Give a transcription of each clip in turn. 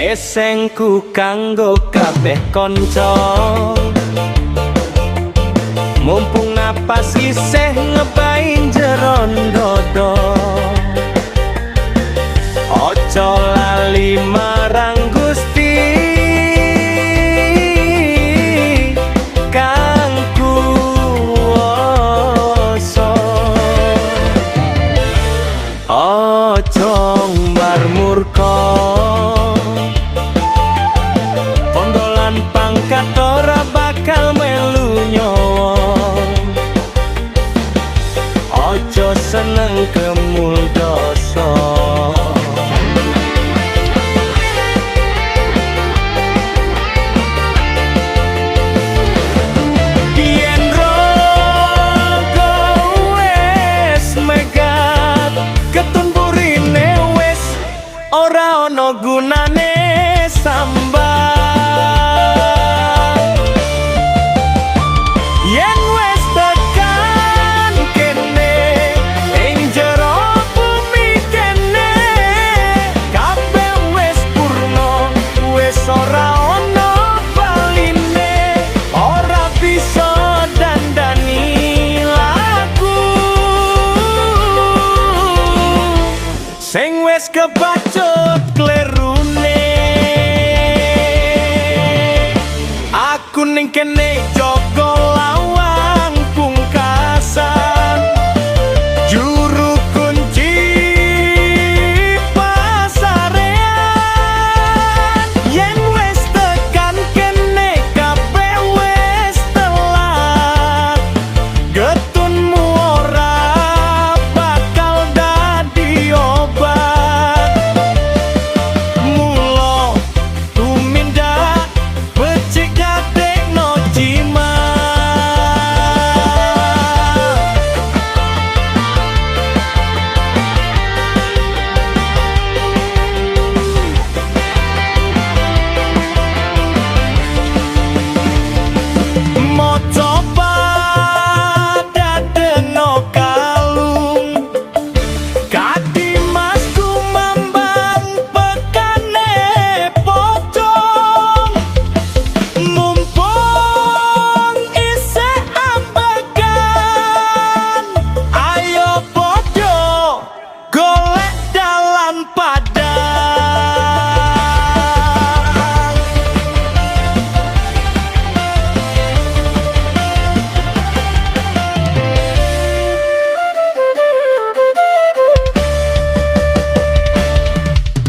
Esengku kanggo kabeh kanca, mumpung napas isih ngebain jeron dodo. Ojo lali marang Gusti kang kuwasa. Ojo mbar murka, pondolan pangkat ora bakal melu nyawa. Ojo seneng kemul dosa. Yen rogo wis megat, ketun burine wis ora ana gunane sambat. Yen wis tekan kene ing jero bumi kene, kabeh wis purna, wis ora ana baline, ora bisa dandani laku sing wis kebacut klerune. Aku ning kene jaga lawang pungkasan, juru kunci pasarean. Yen wis tekan kene kabeh wis telat, getunmu ora bakal dadi obat. Mula tumindak becik gadekno jimat. Moco padadeno kalung, kadimasku mambang pekane pocong. Mumpung isih ambegan, ayo podo golek dalan padang.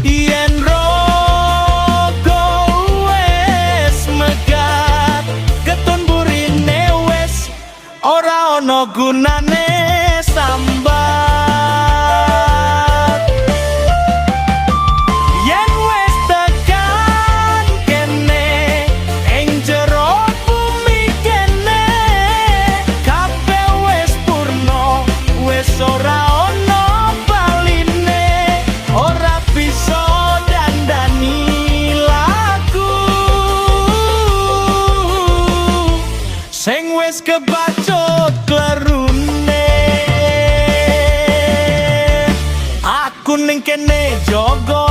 Yen rogo wis megat, ketun burine wis ora ana gunane sambat. Yen wis tekan kene ing jero bumi kene, kabeh wis purna, wis ora ana baline, ora bisa dandani laku sing wis kebacut klerune. Aku ning kene jaga